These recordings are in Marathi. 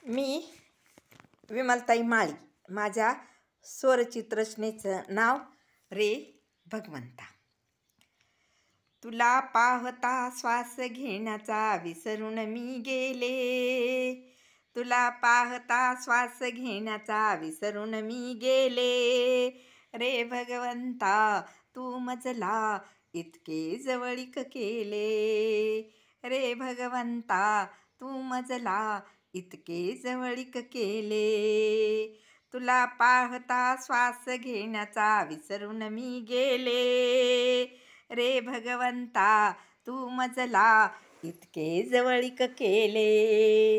मी विमलताई माळी. माझ्या स्वरचित रचनेचं नाव रे भगवंता. तुला पाहता श्वास घेण्याचा विसरून मी गेले. तुला पाहता श्वास घेण्याचा विसरून मी गेले. रे भगवंता तू मजला इतके जवळीक केले. रे भगवंता तू मजला इतके जवळीक केले. तुला पाहता श्वास घेण्याचा विसरून मी गेले. रे भगवंता तू मजला इतके जवळीक केले.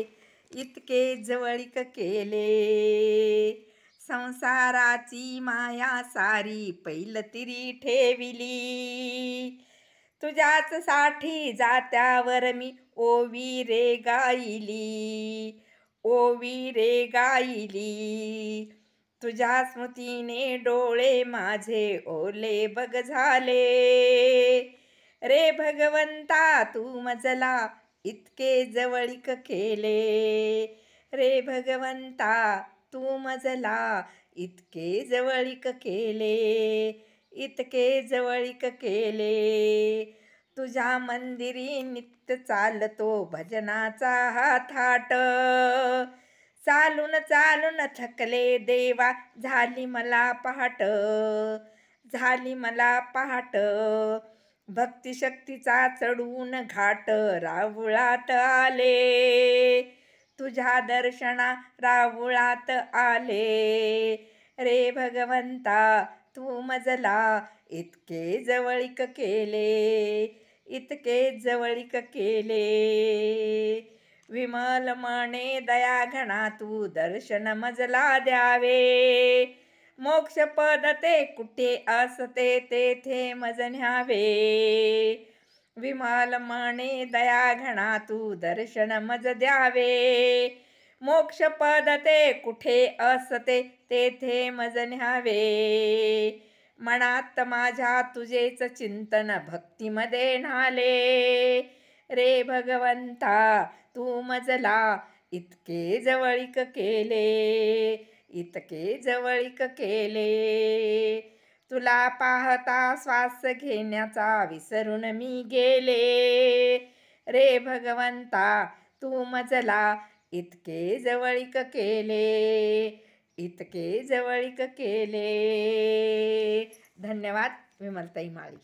इतके जवळीक केले. संसाराची माया सारी पैलतिरी ठेविली. तुझ्याच साठी जात्यावर मी ओवी रे गायली. ओवी रे गायली. तुझ्या स्मृतीने डोळे माझे ओले बघ झाले. रे भगवंता तू मजला इतके जवळीक केले. रे भगवंता तू मजला इतके जवळीक केले. इतके जवळीक केले. तुझ्या मंदिरी नित्य चालतो भजनाचा हा थाट. चालून चालून थकले देवा झाली मला पहाट. झाली मला पहाट. भक्तिशक्तीचा चढून घाट राहुळात आले. तुझ्या दर्शना राहुळात आले. रे भगवंता तू मजला इतके जवळीक केले. इतके जवळीक केले. विमल मने दया घना तू दर्शन मजला द्यावे. मोक्ष पद ते कुठे असते तेथे मज न्यावे. विमल मने दया घना तू दर्शन मज द्यावे. मोक्ष पद ते कुठे असते तेथे मज न्यावे. मनात माझ्या तुझेच चिंतन भक्तीमध्ये न्हाले. रे भगवंता तू मजला इतके जवळीक केले. इतके जवळीक केले. तुला पाहता श्वास घेण्याचा विसरून मी गेले. रे भगवंता तू मजला इतके जवळीक केले. इतके जवळीक केले. धन्यवाद. विमलताई माळी.